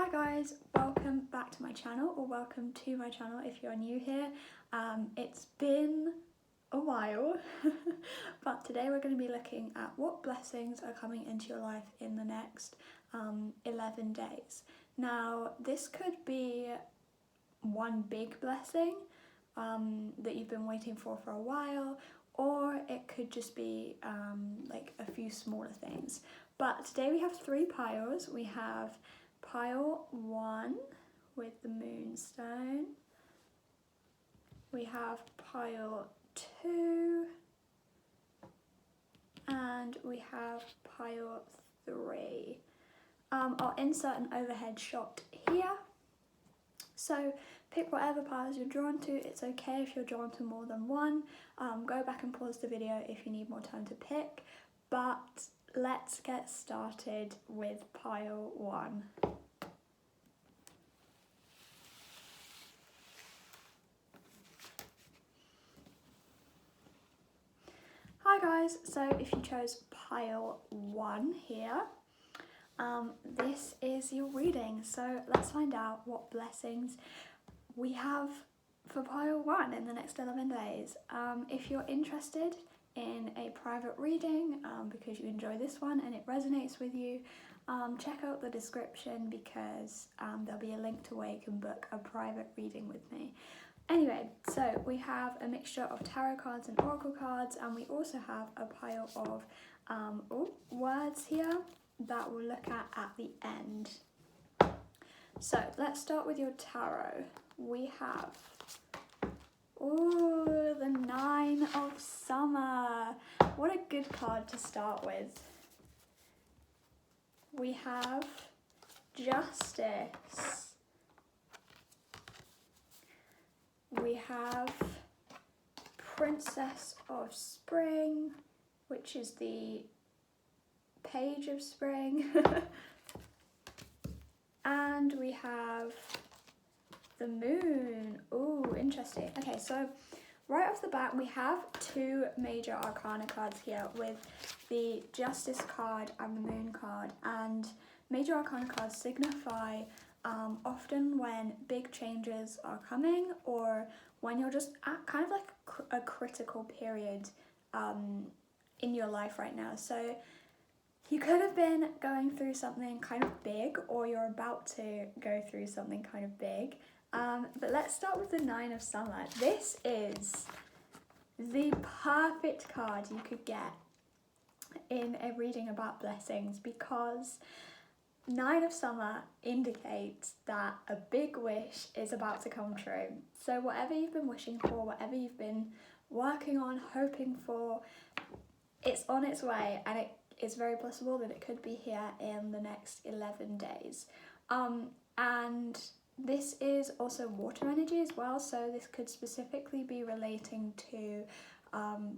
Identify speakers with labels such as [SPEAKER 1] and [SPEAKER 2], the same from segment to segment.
[SPEAKER 1] Hi guys, welcome back to my channel, or welcome to my channel if you're new here. It's been a while, but today we're going to be looking at what blessings are coming into your life in the next 11 days. Now, this could be one big blessing that you've been waiting for a while, or it could just be like a few smaller things. But today we have three piles. We have pile 1 with the moonstone. We have pile 2. And we have pile 3. I'll insert an overhead shot here. So pick whatever piles you're drawn to. It's okay if you're drawn to more than one. Go back and pause the video if you need more time to pick. But let's get started with pile 1. Hi guys, so if you chose pile 1 here, this is your reading. So let's find out what blessings we have for pile 1 in the next 11 days. If you're interested in a private reading because you enjoy this one and it resonates with you, check out the description because there'll be a link to where you can book a private reading with me. Anyway, so we have a mixture of tarot cards and oracle cards, and we also have a pile of words here that we'll look at the end. So let's start with your tarot. We have the 9 of Summer. What a good card to start with. We have Justice. We have Princess of Spring, which is the Page of Spring. And we have the Moon. Ooh, interesting. Okay, so right off the bat, we have 2 major arcana cards here with the Justice card and the Moon card. And major arcana cards signify often when big changes are coming, or when you're just at kind of like a critical period in your life right now. So you could have been going through something kind of big, or you're about to go through something kind of big. But let's start with the 9 of Summer. This is the perfect card you could get in a reading about blessings, because 9 of Summer indicates that a big wish is about to come true. So whatever you've been wishing for, whatever you've been working on, hoping for, it's on its way, and it is very possible that it could be here in the next 11 days. And this is also water energy as well, so this could specifically be relating to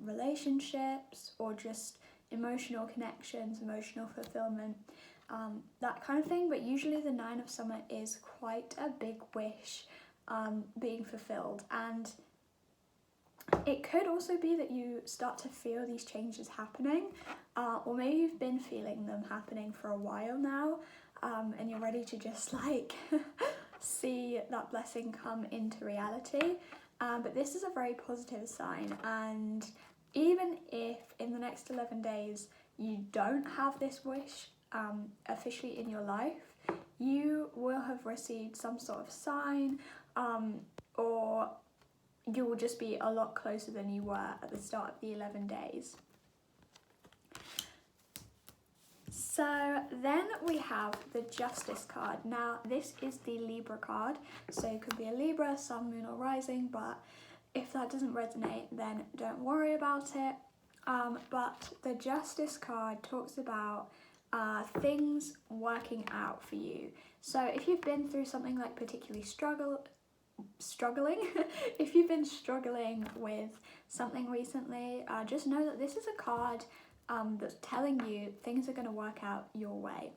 [SPEAKER 1] relationships, or just emotional connections, emotional fulfillment. That kind of thing, but usually the 9 of Summer is quite a big wish being fulfilled, and it could also be that you start to feel these changes happening, or maybe you've been feeling them happening for a while now, and you're ready to just like see that blessing come into reality. But this is a very positive sign, and even if in the next 11 days you don't have this wish officially in your life, you will have received some sort of sign, or you will just be a lot closer than you were at the start of the 11 days. So then we have the Justice card. Now this is the Libra card, so it could be a Libra, Sun, Moon or Rising, but if that doesn't resonate, then don't worry about it. But the Justice card talks about things working out for you. So if you've been through something like particularly struggling, if you've been struggling with something recently, just know that this is a card that's telling you things are going to work out your way.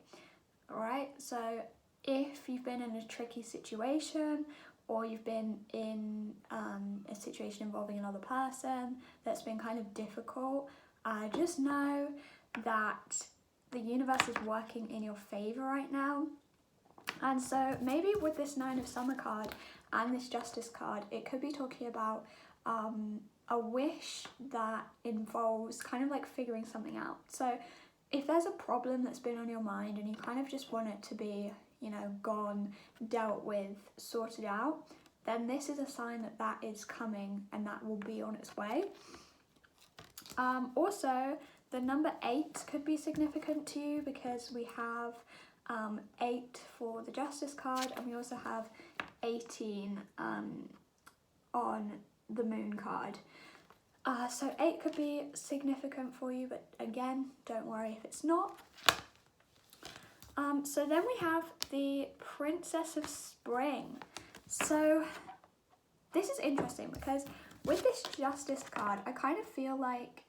[SPEAKER 1] Alright, so if you've been in a tricky situation, or you've been in a situation involving another person that's been kind of difficult, just know that the universe is working in your favor right now. And so maybe with this Nine of Summer card and this Justice card, it could be talking about a wish that involves kind of like figuring something out. So if there's a problem that's been on your mind and you kind of just want it to be, you know, gone, dealt with, sorted out, then this is a sign that that is coming and that will be on its way. Also, the number 8 could be significant to you because we have 8 for the Justice card, and we also have 18 on the Moon card. So 8 could be significant for you, but again, don't worry if it's not. So then we have the Princess of Spring. So this is interesting because with this Justice card, I kind of feel like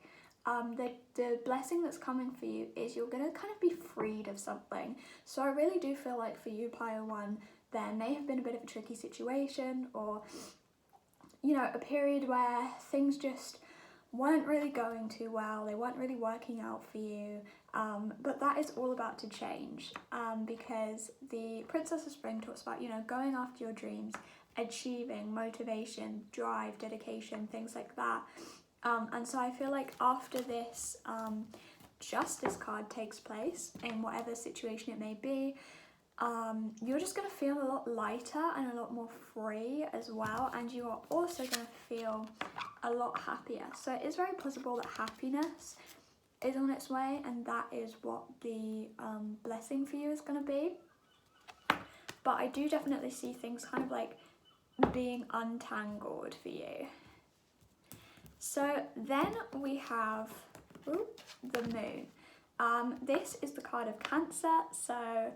[SPEAKER 1] the blessing that's coming for you is you're going to kind of be freed of something. So I really do feel like for you, Pile 1, there may have been a bit of a tricky situation, or, you know, a period where things just weren't really going too well, they weren't really working out for you, but that is all about to change, because the Princess of Spring talks about, you know, going after your dreams, achieving, motivation, drive, dedication, things like that. And so I feel like after this Justice card takes place, in whatever situation it may be, you're just going to feel a lot lighter and a lot more free as well, and you are also going to feel a lot happier. So it is very possible that happiness is on its way, and that is what the blessing for you is going to be. But I do definitely see things kind of like being untangled for you. So then we have the Moon. This is the card of Cancer, so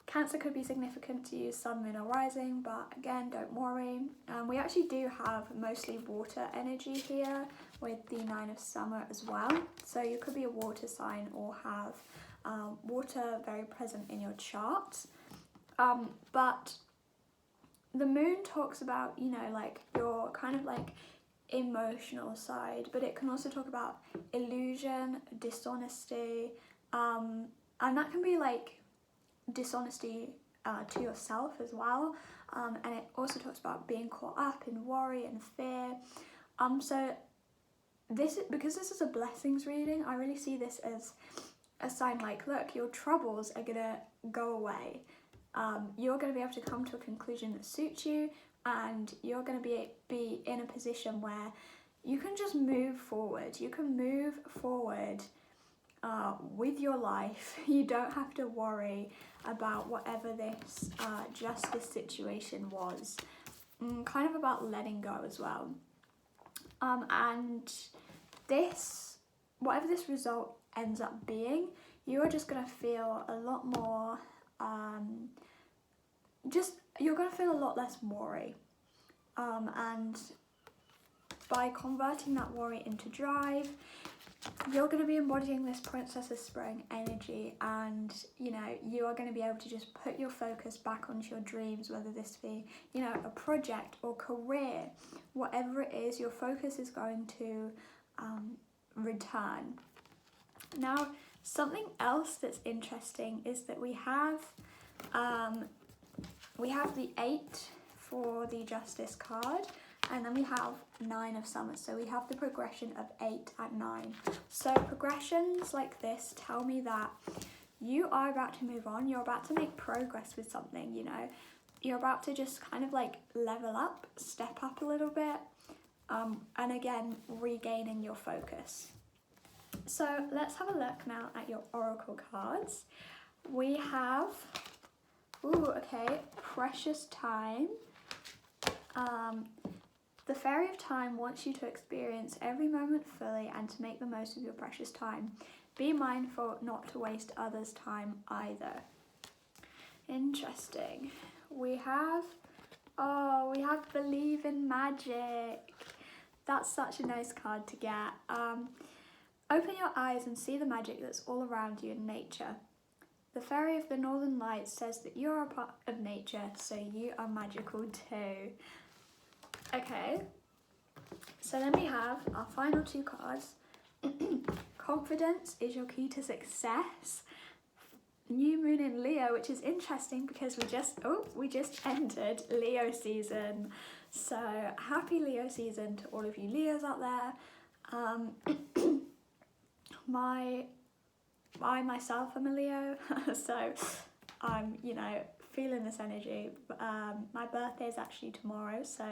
[SPEAKER 1] Cancer could be significant to you, Sun, Moon or Rising, but again, don't worry. We actually do have mostly water energy here with the Nine of Summer as well. So you could be a water sign or have water very present in your chart. But the Moon talks about, you know, like your kind of like emotional side, but it can also talk about illusion, dishonesty, and that can be like dishonesty to yourself as well, and it also talks about being caught up in worry and fear. So because this is a blessings reading, I really see this as a sign like, look, your troubles are gonna go away. You're gonna be able to come to a conclusion that suits you, and you're gonna be in a position where you can just move forward. You can move forward with your life. You don't have to worry about whatever this justice situation was. Kind of about letting go as well. And this, whatever this result ends up being, you are just going to feel a lot more, you're going to feel a lot less worry. And by converting that worry into drive, you're going to be embodying this Princess of Spring energy, and you know, you are going to be able to just put your focus back onto your dreams, whether this be, you know, a project or career, whatever it is, your focus is going to return. Now, something else that's interesting is that we have the 8 for the Justice card, and then we have 9 of Summer, so we have the progression of 8 and 9. So progressions like this tell me that you are about to move on, you're about to make progress with something, you know, you're about to just kind of like level up, step up a little bit, and again, regaining your focus. So let's have a look now at your oracle cards. We have, Precious Time. The Fairy of Time wants you to experience every moment fully and to make the most of your precious time. Be mindful not to waste others' time either. Interesting. We have Believe in Magic. That's such a nice card to get. Open your eyes and see the magic that's all around you in nature. The Fairy of the Northern Lights says that you are a part of nature, so you are magical too. Okay, so then we have our final 2 cards. Confidence is your key to success. new moon in Leo, which is interesting because we just entered Leo season. So happy Leo season to all of you Leos out there. I myself am a Leo, so I'm, you know, feeling this energy. My birthday is actually tomorrow, so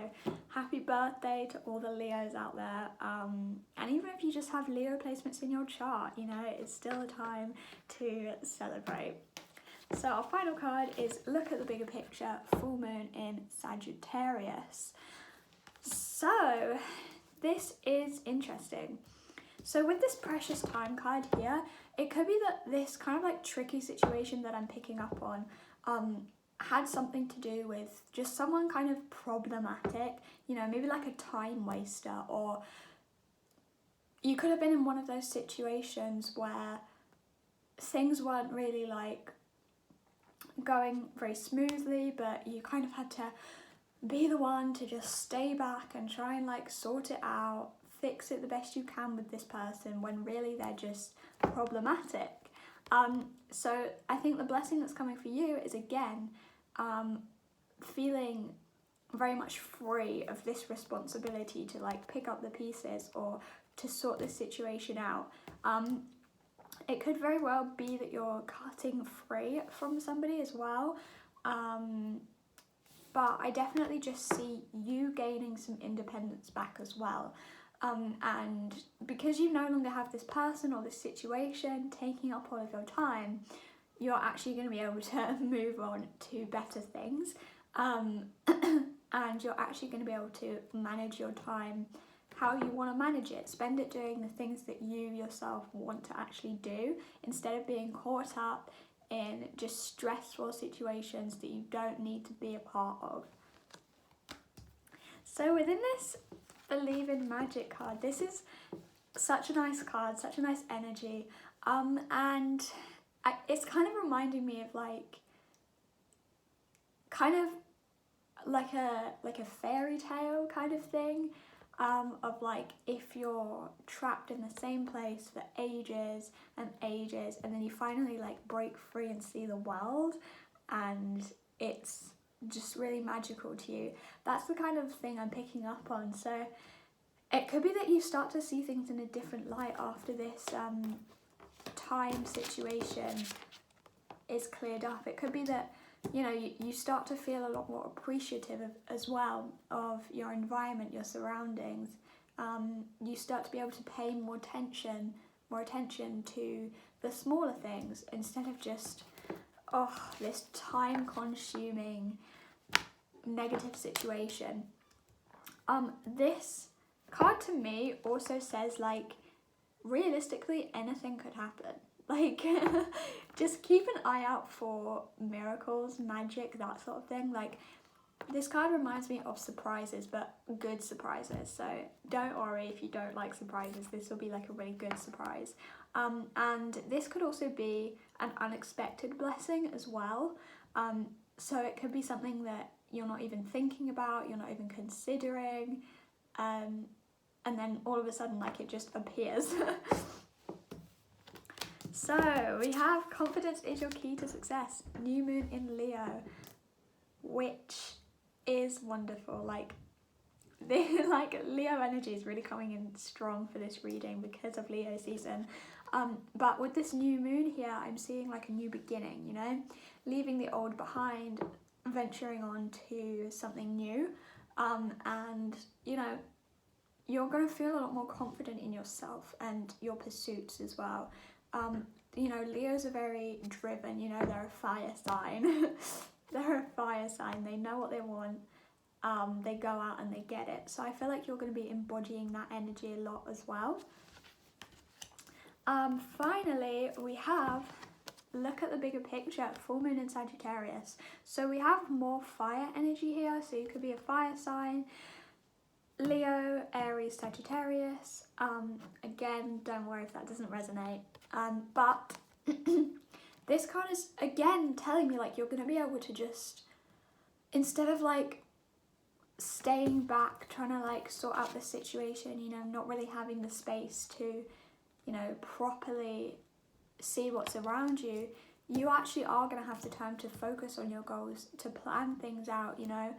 [SPEAKER 1] happy birthday to all the Leos out there. And even if you just have Leo placements in your chart, you know, it's still a time to celebrate. So our final card is look at the bigger picture, full moon in Sagittarius. So this is interesting. So with this precious time card here, it could be that this kind of like tricky situation that I'm picking up on had something to do with just someone kind of problematic, you know, maybe like a time waster, or you could have been in one of those situations where things weren't really like going very smoothly, but you kind of had to be the one to just stay back and try and like sort it out, fix it the best you can with this person when really they're just problematic. So I think the blessing that's coming for you is again feeling very much free of this responsibility to like pick up the pieces or to sort this situation out. It could very well be that you're cutting free from somebody as well, but I definitely just see you gaining some independence back as well. And because you no longer have this person or this situation taking up all of your time, you're actually going to be able to move on to better things, and you're actually going to be able to manage your time how you want to manage it. Spend it doing the things that you yourself want to actually do, instead of being caught up in just stressful situations that you don't need to be a part of. So within this Believe in Magic card, this is such a nice card, such a nice energy, and it's kind of reminding me of like kind of like a fairy tale kind of thing, of like if you're trapped in the same place for ages and ages, and then you finally like break free and see the world, and it's just really magical to you. That's the kind of thing I'm picking up on. So it could be that you start to see things in a different light after this time situation is cleared up. It could be that, you know, you start to feel a lot more appreciative as well of your environment, your surroundings. You start to be able to pay more attention to the smaller things, instead of just this time-consuming negative situation. This card to me also says like realistically anything could happen. Like just keep an eye out for miracles, magic, that sort of thing. Like this card reminds me of surprises, but good surprises. So don't worry if you don't like surprises, this will be like a really good surprise. And this could also be an unexpected blessing as well. So it could be something that you're not even thinking about, you're not even considering, and then all of a sudden like it just appears. So we have confidence is your key to success, new moon in Leo, which is wonderful. Like Leo energy is really coming in strong for this reading because of Leo season. But with this new moon here, I'm seeing like a new beginning, you know, leaving the old behind, venturing on to something new, and you know, you're going to feel a lot more confident in yourself and your pursuits as well. You know, Leos are very driven, you know, they're a fire sign. They're a fire sign, they know what they want, they go out and they get it. So I feel like you're going to be embodying that energy a lot as well. Finally, we have look at the bigger picture, full moon in Sagittarius. So we have more fire energy here, so you could be a fire sign, Leo, Aries, Sagittarius. Again, don't worry if that doesn't resonate. But this card is again telling me like you're going to be able to just, instead of like staying back trying to like sort out the situation, you know, not really having the space to, you know, properly see what's around you, you actually are going to have the time to focus on your goals, to plan things out, you know.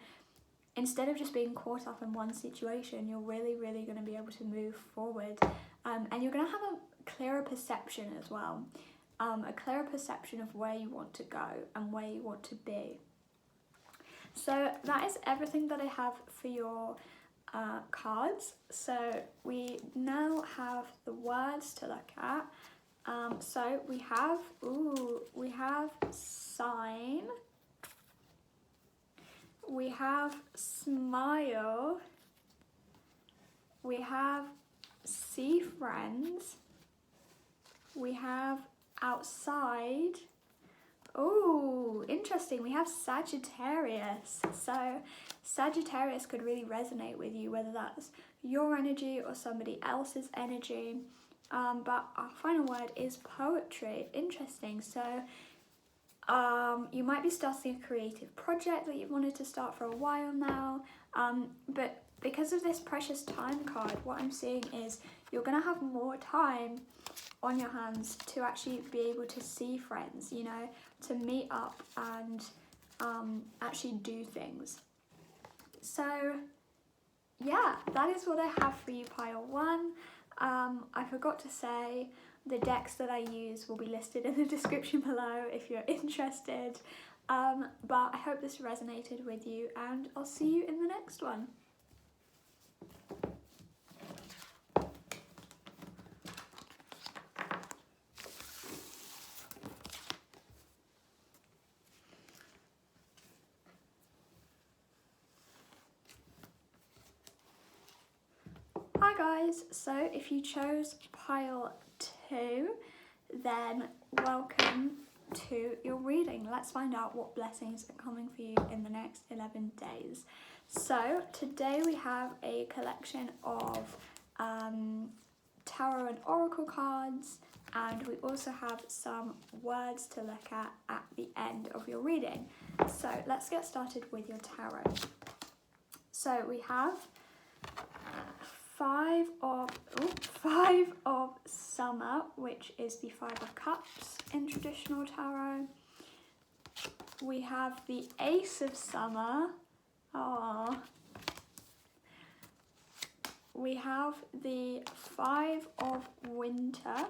[SPEAKER 1] Instead of just being caught up in one situation, you're really going to be able to move forward. And you're going to have a clearer perception as well. A clearer perception of where you want to go and where you want to be. So that is everything that I have for your cards. So we now have the words to look at. So we have sign, we have smile, we have see friends, we have outside. Oh, interesting. We have Sagittarius. So Sagittarius could really resonate with you, whether that's your energy or somebody else's energy. But our final word is poetry. Interesting. So you might be starting a creative project that you've wanted to start for a while now. But because of this precious time card, what I'm seeing is you're going to have more time on your hands to actually be able to see friends, you know, to meet up and actually do things. So yeah, that is what I have for you, pile 1. I forgot to say the decks that I use will be listed in the description below if you're interested. But I hope this resonated with you, and I'll see you in the next one. Hi guys, so if you chose pile 2, then welcome to your reading. Let's find out what blessings are coming for you in the next 11 days. So today we have a collection of tarot and oracle cards, and we also have some words to look at the end of your reading. So let's get started with your tarot. So we have Five of Summer, which is the 5 of Cups in traditional tarot. We have the Ace of Summer. We have the 5 of Winter.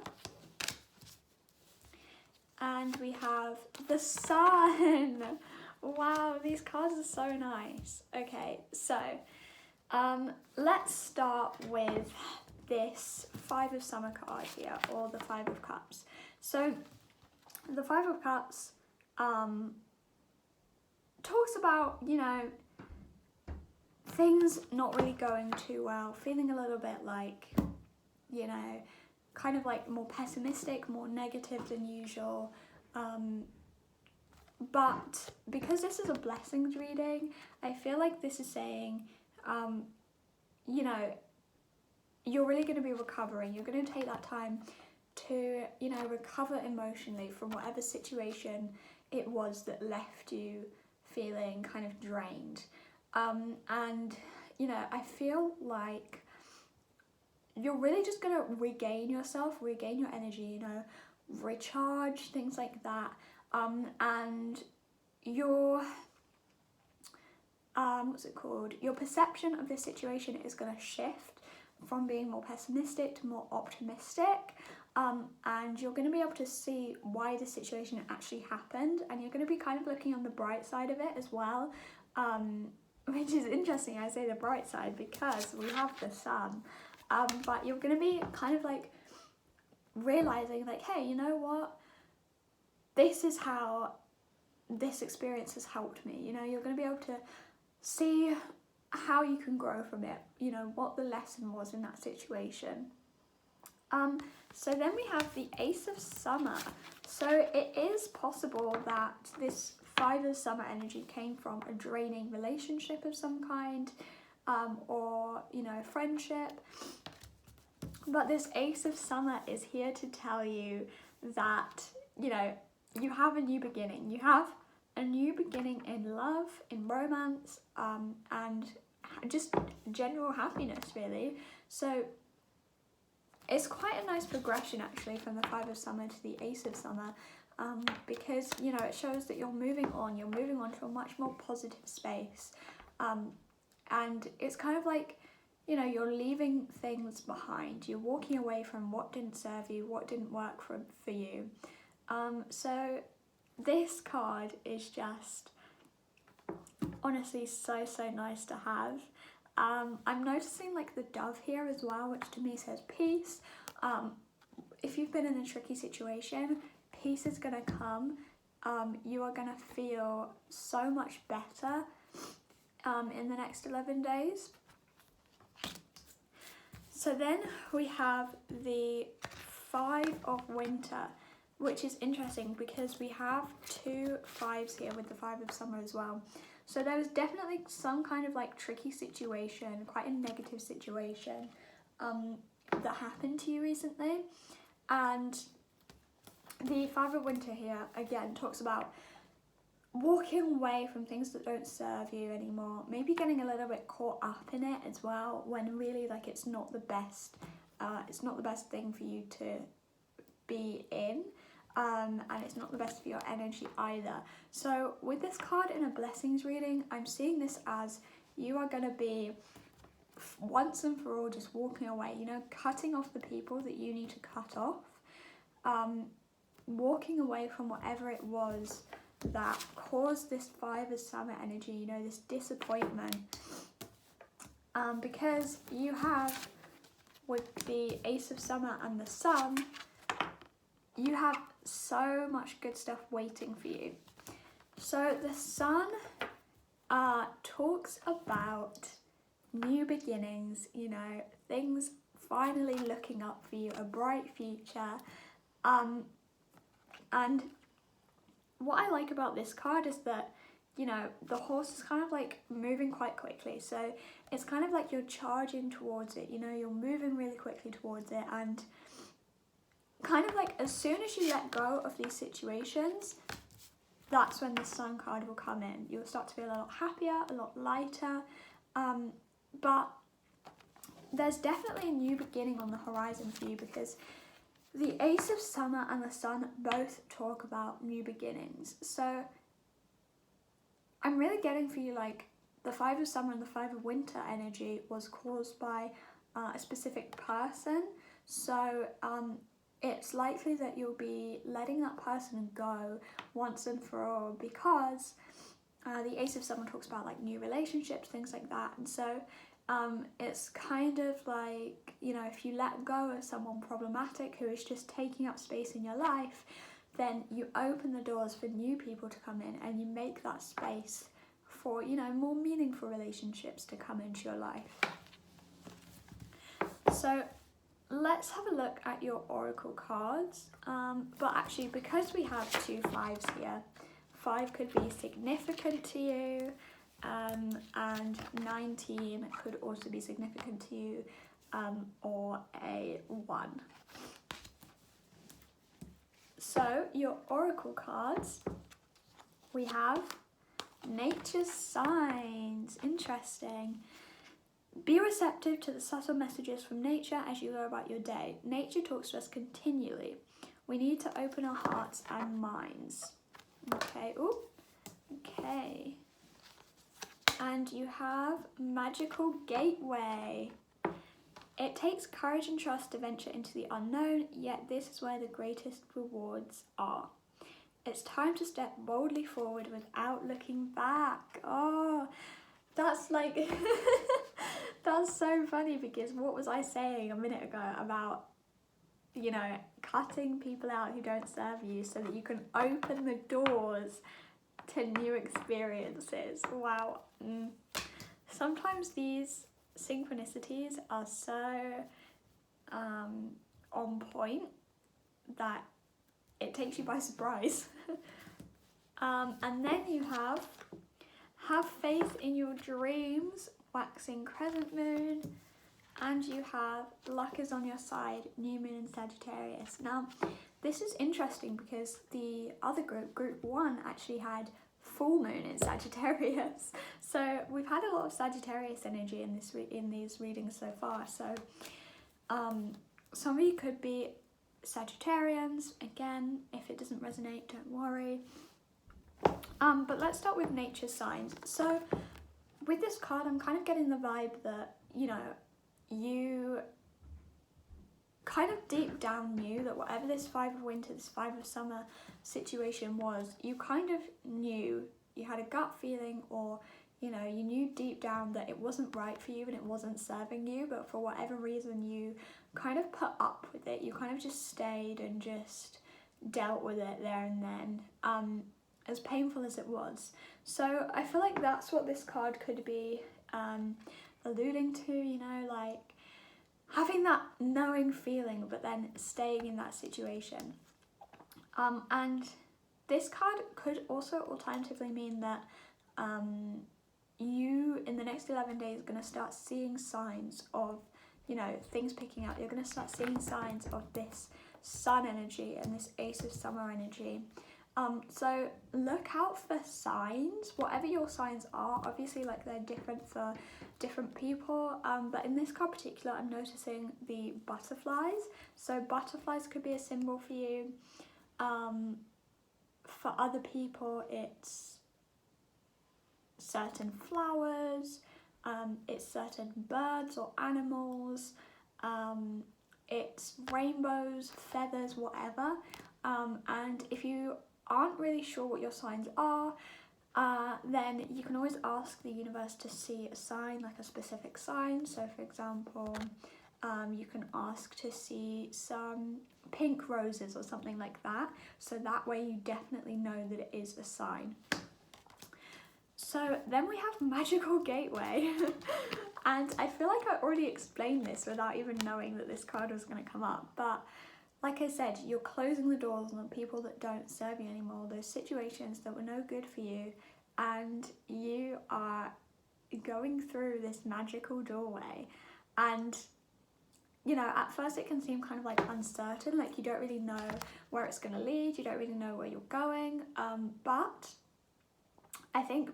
[SPEAKER 1] And we have the Sun. Wow, these cards are so nice. Okay, so let's start with this 5 of Summer card here, or the 5 of Cups. So the 5 of Cups talks about, you know, things not really going too well, feeling a little bit like, you know, kind of like more pessimistic, more negative than usual. But because this is a blessings reading, I feel like this is saying, you know, you're really going to be recovering. You're going to take that time to, you know, recover emotionally from whatever situation it was that left you feeling kind of drained. And, you know, I feel like you're really just going to regain yourself, regain your energy, you know, recharge, things like that. And your your perception of this situation is going to shift from being more pessimistic to more optimistic, and you're going to be able to see why the situation actually happened, and you're going to be kind of looking on the bright side of it as well, which is interesting. I say the bright side because we have the Sun, but you're going to be kind of like realizing like, hey, you know what, this is how this experience has helped me. You know, you're going to be able to see how you can grow from it, you know, what the lesson was in that situation. So then we have the Ace of Summer. So it is possible that this 5 of Summer energy came from a draining relationship of some kind, or, you know, friendship. But this Ace of Summer is here to tell you that, you know, you have a new beginning. You have a new beginning in love, in romance, and just general happiness, really. So it's quite a nice progression, actually, from the 5 of Summer to the Ace of Summer. because, you know, it shows that you're moving on to a much more positive space. And it's kind of like, you know, you're leaving things behind. You're walking away from what didn't serve you, what didn't work for you. So this card is just honestly so nice to have. I'm noticing like the dove here as well, which to me says peace. If you've been in a tricky situation, peace is gonna come. You are gonna feel so much better in the next 11 days. So then we have the 5 of Winter, which is interesting because we have 2 5s here with the 5 of Summer as well. So there was definitely some kind of like tricky situation, quite a negative situation that happened to you recently. And the 5 of Winter here, again, talks about walking away from things that don't serve you anymore, maybe getting a little bit caught up in it as well, when really like it's not the best thing for you to be in, and it's not the best for your energy either. So with this card in a blessings reading, I'm seeing this as you are going to be once and for all just walking away, you know, cutting off the people that you need to cut off, walking away from whatever it was that caused this 5 of Summer energy, you know, this disappointment, because you have, with the Ace of Summer and the Sun, you have so much good stuff waiting for you. So the Sun talks about new beginnings, you know, things finally looking up for you, a bright future, and what I like about this card is that, you know, the horse is kind of like moving quite quickly. So it's kind of like you're charging towards it, you know, you're moving really quickly towards it. And kind of like as soon as you let go of these situations, that's when the Sun card will come in. You'll start to feel a lot happier, a lot lighter. But there's definitely a new beginning on the horizon for you, because the Ace of Summer and the Sun both talk about new beginnings. So I'm really getting for you like the 5 of Summer and the 5 of Winter energy was caused by a specific person. So it's likely that you'll be letting that person go once and for all, because the Ace of Summer talks about like new relationships, things like that. And so it's kind of like, you know, if you let go of someone problematic who is just taking up space in your life, then you open the doors for new people to come in, and you make that space for, you know, more meaningful relationships to come into your life. So let's have a look at your oracle cards. But actually, because we have 2 5s here, 5 could be significant to you, and 19 could also be significant to you, or a 1. So your oracle cards, we have nature's signs. Interesting. Be receptive to the subtle messages from nature as you go about your day. Nature talks to us continually. We need to open our hearts and minds. Okay, ooh, okay. And you have magical gateway. It takes courage and trust to venture into the unknown, yet this is where the greatest rewards are. It's time to step boldly forward without looking back. Oh, that's like, that's so funny, because what was I saying a minute ago about, you know, cutting people out who don't serve you so that you can open the doors to new experiences. Wow. Sometimes these synchronicities are so on point that it takes you by surprise. And then you have faith in your dreams, waxing crescent moon, and you have luck is on your side, new moon in Sagittarius. Now, this is interesting because the other group 1, actually had full moon in Sagittarius. So we've had a lot of Sagittarius energy in these readings so far. So some of you could be Sagittarians. Again, if it doesn't resonate, don't worry. But let's start with nature signs. So with this card, I'm kind of getting the vibe that, you know, you kind of deep down knew that whatever this 5 of winter, this 5 of summer situation was, you kind of knew, you had a gut feeling, or, you know, you knew deep down that it wasn't right for you and it wasn't serving you, but for whatever reason you kind of put up with it. You kind of just stayed and just dealt with it there and then, as painful as it was. So I feel like that's what this card could be alluding to, you know, like having that knowing feeling but then staying in that situation. And this card could also alternatively mean that you in the next 11 days are going to start seeing signs of, you know, things picking up. You're going to start seeing signs of this sun energy and this ace of summer energy. So look out for signs, whatever your signs are. Obviously, like, they're different for different people, but in this card particular, I'm noticing the butterflies. So butterflies could be a symbol for you. For other people, it's certain flowers, it's certain birds or animals, it's rainbows, feathers, whatever. And if you aren't really sure what your signs are, then you can always ask the universe to see a sign, like a specific sign. So for example, you can ask to see some pink roses or something like that, so that way you definitely know that it is a sign. So then we have magical gateway. And I feel like I already explained this without even knowing that this card was going to come up, but like I said, you're closing the doors on the people that don't serve you anymore, those situations that were no good for you, and you are going through this magical doorway. And, you know, at first it can seem kind of like uncertain, like you don't really know where it's going to lead, you don't really know where you're going, but I think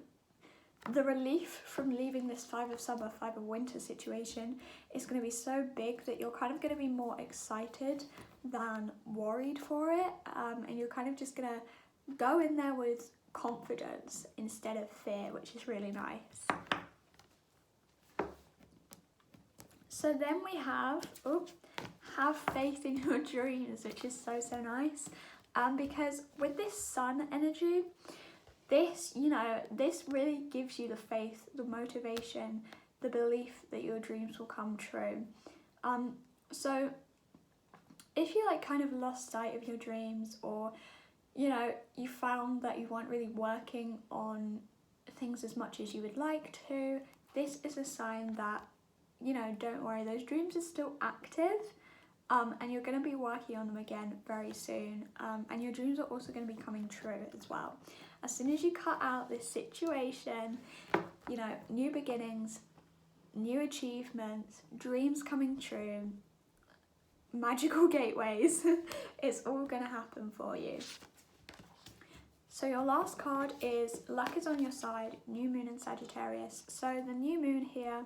[SPEAKER 1] the relief from leaving this 5 of summer, 5 of winter situation is going to be so big that you're kind of going to be more excited than worried for it, and you're kind of just going to go in there with confidence instead of fear, which is really nice. So then we have faith in your dreams, which is so nice, because with this sun energy, this, you know, this really gives you the faith, the motivation, the belief that your dreams will come true. So if you like kind of lost sight of your dreams, or, you know, you found that you weren't really working on things as much as you would like to, this is a sign that, you know, don't worry, those dreams are still active, and you're going to be working on them again very soon, and your dreams are also going to be coming true as well. As soon as you cut out this situation, you know, new beginnings, new achievements, dreams coming true, magical gateways, it's all going to happen for you. So your last card is luck is on your side, new moon in Sagittarius. So the new moon here,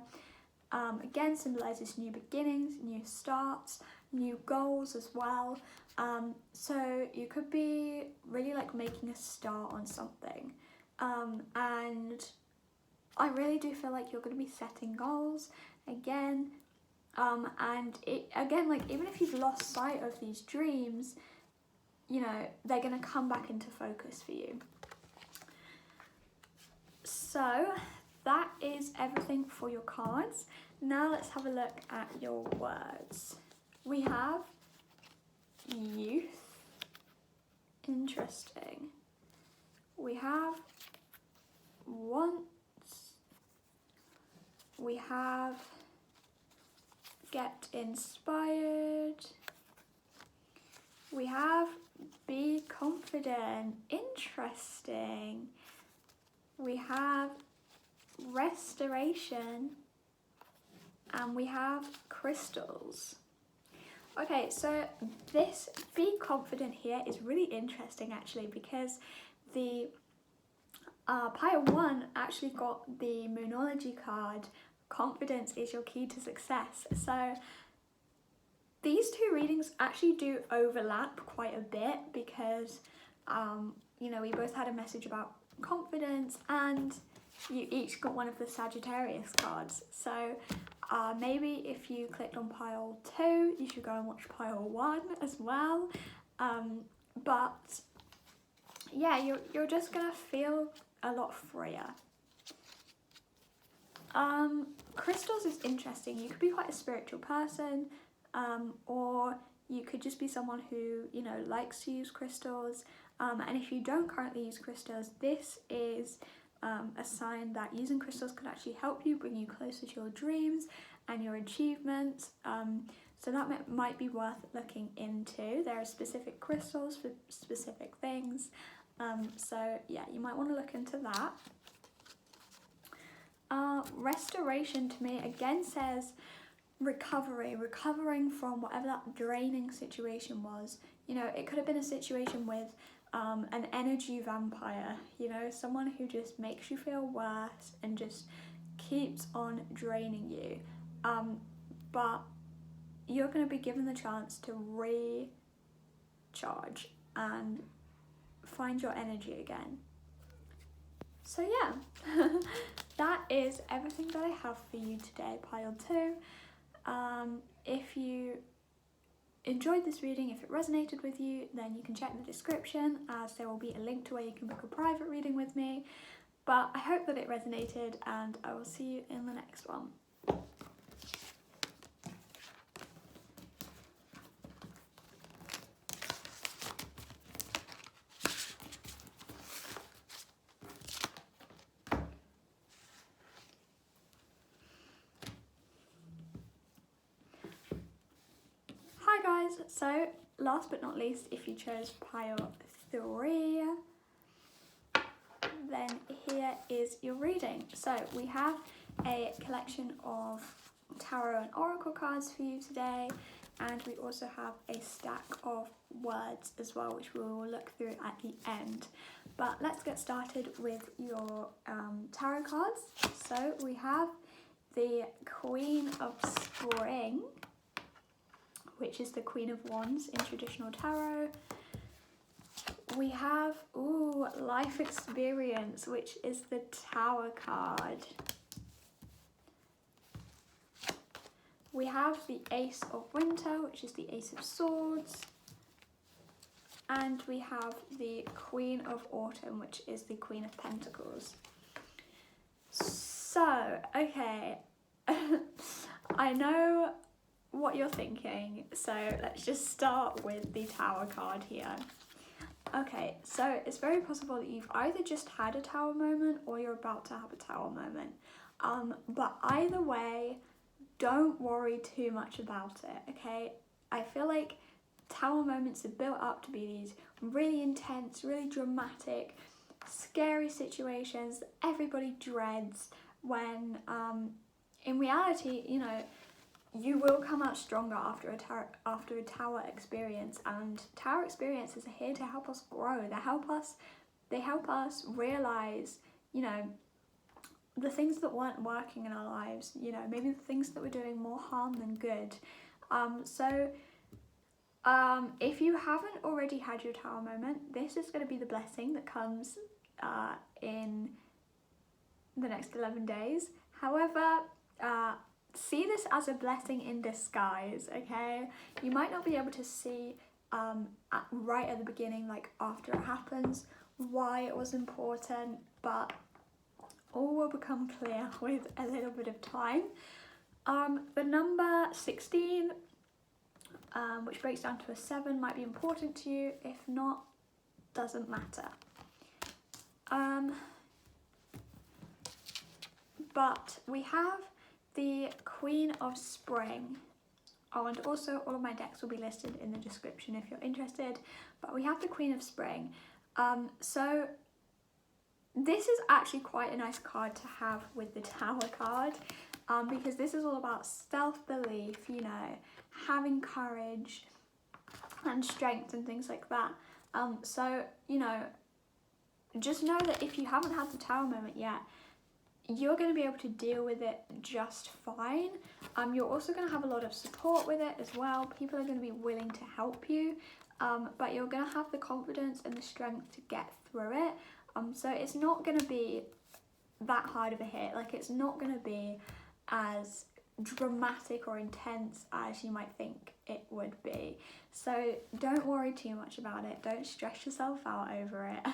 [SPEAKER 1] again, symbolises new beginnings, new starts, new goals as well. So you could be really like making a start on something, and I really do feel like you're going to be setting goals again, and it again, like, even if you've lost sight of these dreams, you know, they're going to come back into focus for you. So that is everything for your cards. Now let's have a look at your words. We have youth. Interesting. We have once. We have get inspired. We have be confident. Interesting. We have restoration. And we have crystals. Okay, so this be confident here is really interesting actually, because the Pile 1 actually got the Moonology card, confidence is your key to success. So these two readings actually do overlap quite a bit because, you know, we both had a message about confidence and you each got one of the Sagittarius cards. So maybe if you clicked on pile 2, you should go and watch pile 1 as well. But yeah, you're just gonna feel a lot freer. Crystals is interesting. You could be quite a spiritual person, or you could just be someone who, you know, likes to use crystals. And if you don't currently use crystals, this is a sign that using crystals could actually help you, bring you closer to your dreams and your achievements. So that might be worth looking into. There are specific crystals for specific things. So yeah, you might want to look into that. Restoration to me again says recovering from whatever that draining situation was. You know, it could have been a situation with an energy vampire, you know, someone who just makes you feel worse and just keeps on draining you. But you're going to be given the chance to recharge and find your energy again. So yeah, that is everything that I have for you today, pile 2. If you enjoyed this reading, if it resonated with you, then you can check the description as there will be a link to where you can book a private reading with me. But I hope that it resonated and I will see you in the next one. Hi guys, so last but not least, if you chose pile 3, then here is your reading. So we have a collection of tarot and oracle cards for you today, and we also have a stack of words as well, which we will look through at the end. But let's get started with your tarot cards. So we have the Queen of Spring, which is the Queen of Wands in traditional tarot. We have, Life Experience, which is the Tower card. We have the Ace of Winter, which is the Ace of Swords. And we have the Queen of Autumn, which is the Queen of Pentacles. So, okay, I know what you're thinking, so let's just start with the Tower card here. Okay, so it's very possible that you've either just had a Tower moment or you're about to have a Tower moment. But either way, don't worry too much about it, okay? I feel like Tower moments are built up to be these really intense, really dramatic, scary situations that everybody dreads when, in reality, you know, you will come out stronger after a tower experience, and tower experiences are here to help us grow. They help us realize, you know, the things that weren't working in our lives, you know, maybe the things that were doing more harm than good. If you haven't already had your tower moment, this is going to be the blessing that comes in the next 11 days. However, see this as a blessing in disguise, okay? You might not be able to see right at the beginning, like after it happens, why it was important, but all will become clear with a little bit of time. The number 16, which breaks down to a 7, might be important to you. If not, doesn't matter. But we have the Queen of Spring. Oh, and also all of my decks will be listed in the description if you're interested. But we have the Queen of Spring. So this is actually quite a nice card to have with the Tower card, because this is all about self-belief, you know, having courage and strength and things like that. So, you know, just know that if you haven't had the Tower moment yet, you're going to be able to deal with it just fine. You're also going to have a lot of support with it as well. People are going to be willing to help you, but you're going to have the confidence and the strength to get through it. So it's not going to be that hard of a hit. Like, it's not going to be as dramatic or intense as you might think it would be. So don't worry too much about it. Don't stress yourself out over it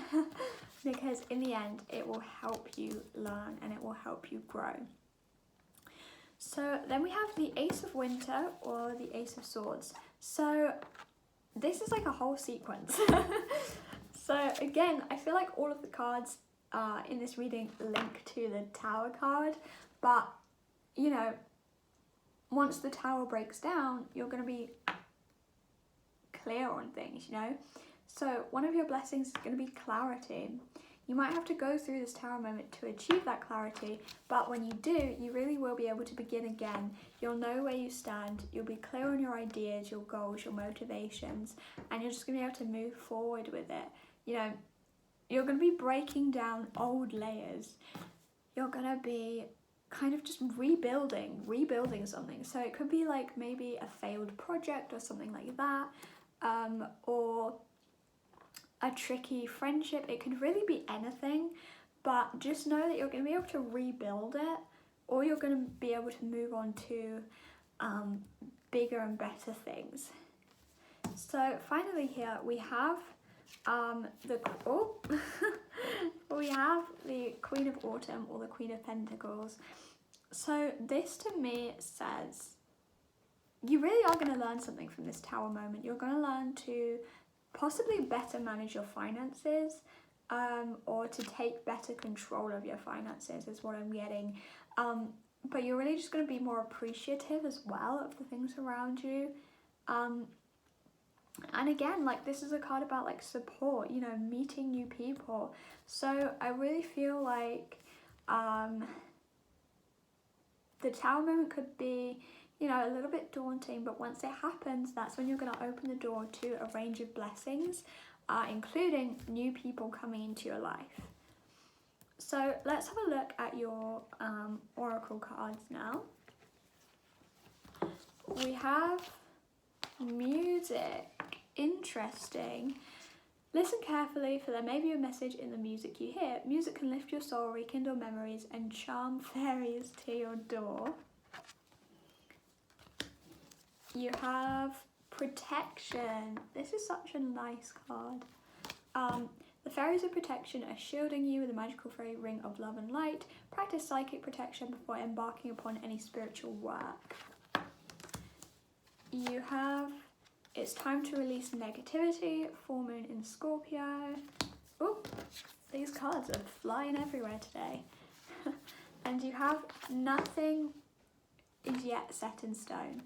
[SPEAKER 1] because in the end it will help you learn and it will help you grow. So then we have the Ace of Winter or the Ace of Swords. So this is like a whole sequence. So again, I feel like all of the cards in this reading link to the Tower card, but you know, once the Tower breaks down, you're going to be clear on things, you know. So one of your blessings is going to be clarity. You might have to go through this Tower moment to achieve that clarity, but when you do, you really will be able to begin again. You'll know where you stand, you'll be clear on your ideas, your goals, your motivations, and you're just going to be able to move forward with it. You know, you're going to be breaking down old layers. You're going to be kind of just rebuilding something. So it could be like maybe a failed project or something like that, or a tricky friendship. It could really be anything, but just know that you're going to be able to rebuild it, or you're going to be able to move on to bigger and better things. So finally here we have we have the Queen of Autumn or the Queen of Pentacles. So this to me says you really are going to learn something from this Tower moment. You're going to learn to possibly better manage your finances, or to take better control of your finances is what I'm getting. But you're really just going to be more appreciative as well of the things around you. And again, like, this is a card about like support, you know, meeting new people. So I really feel like the Tower moment could be, you know, a little bit daunting, but once it happens, that's when you're going to open the door to a range of blessings, including new people coming into your life. So let's have a look at your oracle cards now. We have music. Interesting. Listen carefully, for there may be a message in the music you hear. Music can lift your soul, rekindle memories, and charm fairies to your door. You have protection. This is such a nice card. The fairies of protection are shielding you with a magical fairy ring of love and light. Practice psychic protection before embarking upon any spiritual work. You have, it's time to release negativity, full moon in Scorpio. Oh, these cards are flying everywhere today. And you have nothing is yet set in stone,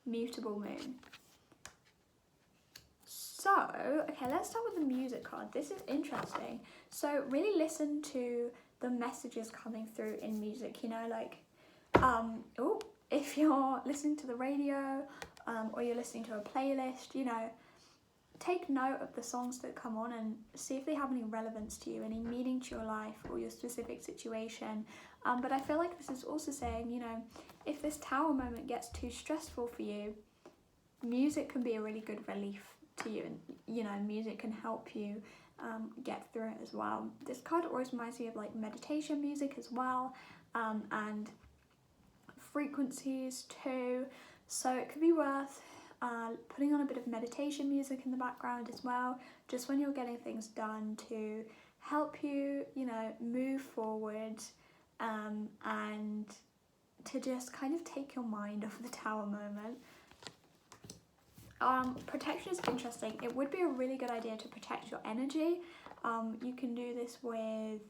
[SPEAKER 1] mutable moon. So, okay, let's start with the music card. This is interesting. So really listen to the messages coming through in music, you know, like, if you're listening to the radio, or you're listening to a playlist, you know, take note of the songs that come on and see if they have any relevance to you, any meaning to your life or your specific situation. But I feel like this is also saying, you know, if this Tower moment gets too stressful for you, music can be a really good relief to you, and you know, music can help you get through it as well. This card always reminds me of like meditation music as well, and frequencies too. So it could be worth putting on a bit of meditation music in the background as well, just when you're getting things done to help you, you know, move forward, and to just kind of take your mind off the Tower moment. Protection is interesting. It would be a really good idea to protect your energy. You can do this with,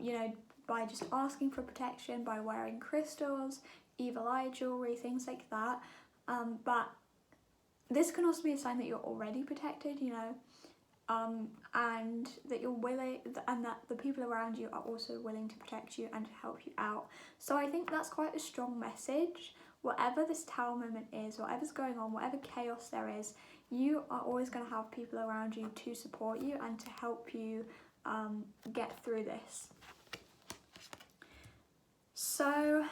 [SPEAKER 1] you know, by just asking for protection, by wearing crystals, evil eye jewelry, things like that. But this can also be a sign that you're already protected, you know, and that you're willing, and that the people around you are also willing to protect you and to help you out. So I think that's quite a strong message. Whatever this Tower moment is, whatever's going on, whatever chaos there is, you are always going to have people around you to support you and to help you get through this. So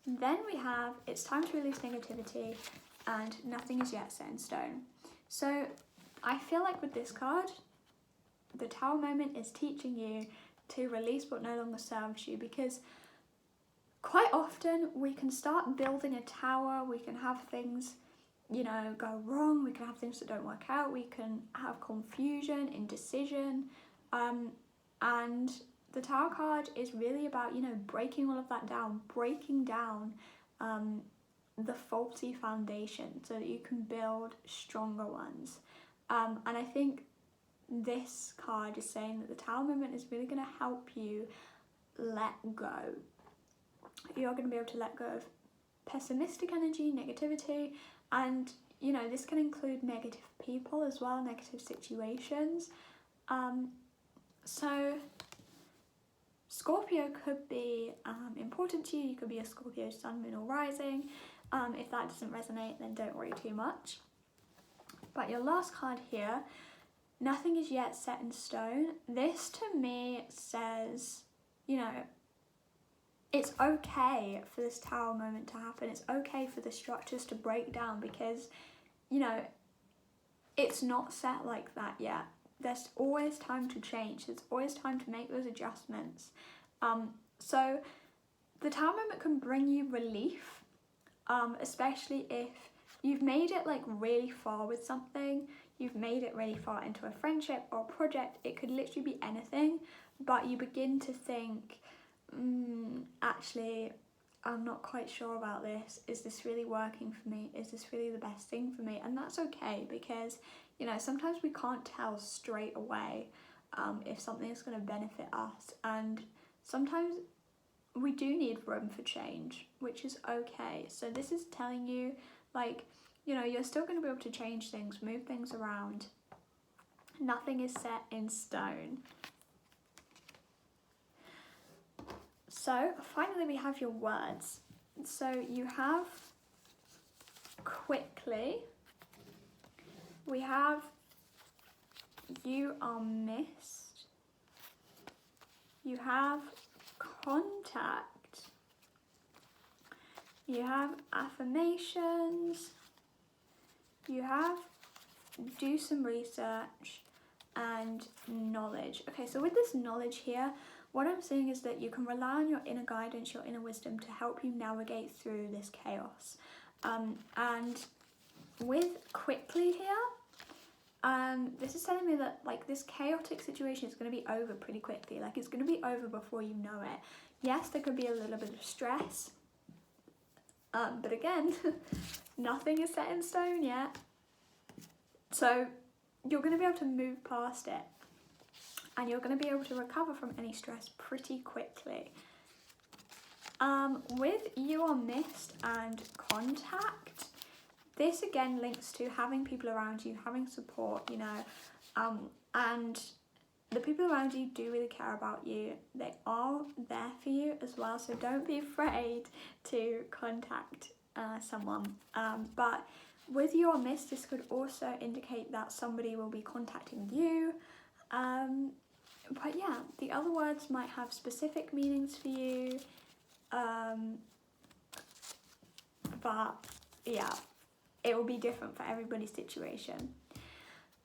[SPEAKER 1] then we have, it's time to release negativity and nothing is yet set in stone. So I feel like with this card, the Tower moment is teaching you to release what no longer serves you, because quite often we can start building a tower, we can have things, you know, go wrong, we can have things that don't work out, we can have confusion, indecision, and the Tower card is really about, you know, breaking all of that down, breaking down the faulty foundation so that you can build stronger ones. And I think this card is saying that the Tower moment is really going to help you let go. You're going to be able to let go of pessimistic energy, negativity, and, you know, this can include negative people as well, negative situations. So Scorpio could be important to you. You could be a Scorpio sun, moon or rising. If that doesn't resonate, then don't worry too much. But your last card here, nothing is yet set in stone. This to me says, you know, it's okay for this Tower moment to happen. It's okay for the structures to break down, because, you know, it's not set like that yet. There's always time to change. There's always time to make those adjustments. So the Tower moment can bring you relief, especially if you've made it like really far with something. You've made it really far into a friendship or a project. It could literally be anything, but you begin to think, actually, I'm not quite sure about this. Is this really working for me? Is this really the best thing for me? And that's okay, because, you know, sometimes we can't tell straight away if something is going to benefit us. And sometimes we do need room for change, which is okay. So this is telling you, like, you know, you're still going to be able to change things, move things around. Nothing is set in stone. So finally we have your words. So you have quickly, we have you are missed, you have contact, you have affirmations, you have do some research, and knowledge. Okay, so with this knowledge here, what I'm seeing is that you can rely on your inner guidance, your inner wisdom to help you navigate through this chaos. And with quickly here, this is telling me that, like, this chaotic situation is going to be over pretty quickly. Like, it's going to be over before you know it. Yes, there could be a little bit of stress, but again, nothing is set in stone yet. So you're going to be able to move past it, and you're going to be able to recover from any stress pretty quickly. With you are missed and contact, this again links to having people around you, having support, you know, and the people around you do really care about you. They are there for you as well, so don't be afraid to contact someone. But with you are missed, this could also indicate that somebody will be contacting you. But yeah, the other words might have specific meanings for you. But yeah, it will be different for everybody's situation.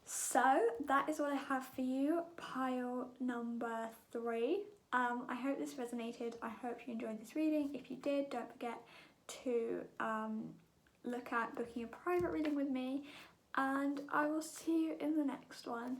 [SPEAKER 1] So that is what I have for you, pile number 3. I hope this resonated. I hope you enjoyed this reading. If you did, don't forget to look at booking a private reading with me, and I will see you in the next one.